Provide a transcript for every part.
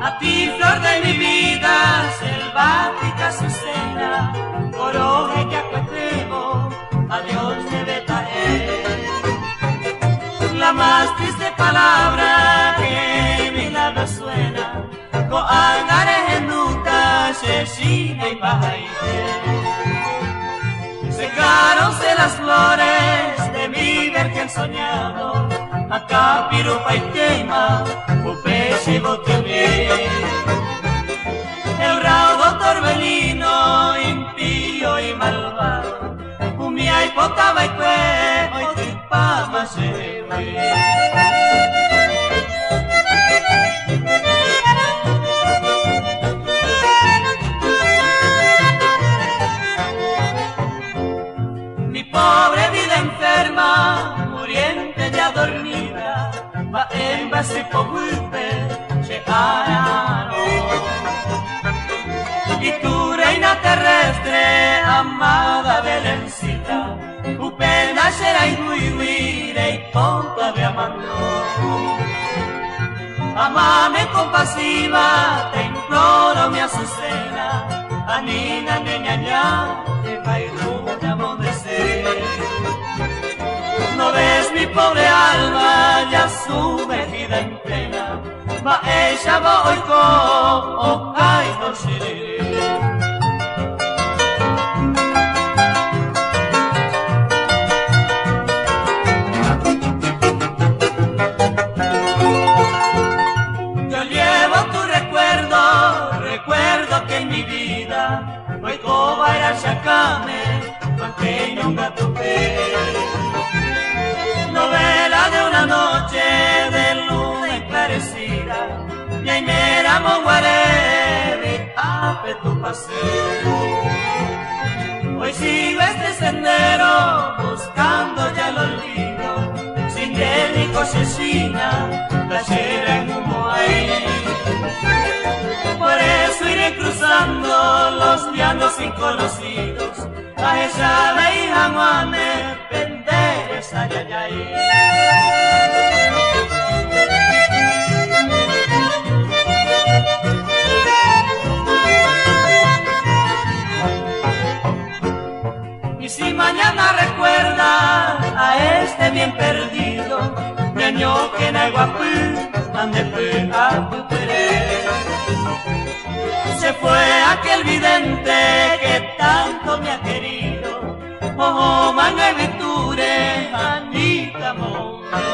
A ti, flor de mi vida, selvática Azucena, coroje que acuetemo, adiós debe traer. La más triste palabra que mi labio suena, con angares en nuca, chechina y pajaite. Secaronse las flores de mi virgen soñado, acá pirupa y quema, upeche y botemé. El raudo torbellino, impío y malvado, umia y potaba y cue, hoy tripa más mi pobre vida enferma, muriente ya dormida, va en base por se arano. Y tu reina terrestre, amada Belencita, tu pena será y huire y ponta de amando. Amame compasiva, te imploro mi Azucena, anina niña, que caído de amor de ser. No ves mi pobre alma ya sumergida en pena, ma ella va hoy con o no seré. Yo llevo tu recuerdo que en mi vida hoy coba era chacame, aunque nunca topé. Novela de una noche de luna esclarecida, y ahí me ramo guarevi, ape tu paseo. Hoy sigo este sendero, buscando ya el olvido, sin él ni cosechina, playera en humo ahí. Por eso iré cruzando los llanos inconocidos, a esa ley jamones, penderes, ayayay. Y si mañana recuerda a este bien perdido, ñaño que na guapú, ande fue a puteré. Se fue aquel vidente que tanto me ha querido, oh, manga y venture, Anita Monte.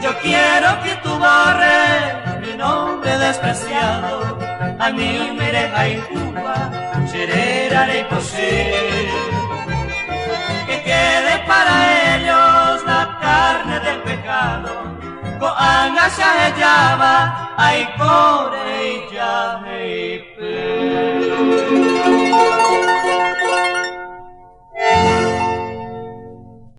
Yo quiero que tú borres mi nombre despreciado, a mí me deja en Cuba, seré posee. Que quede para ellos la carne del pecado, con angas ya llama, ay, core y llame.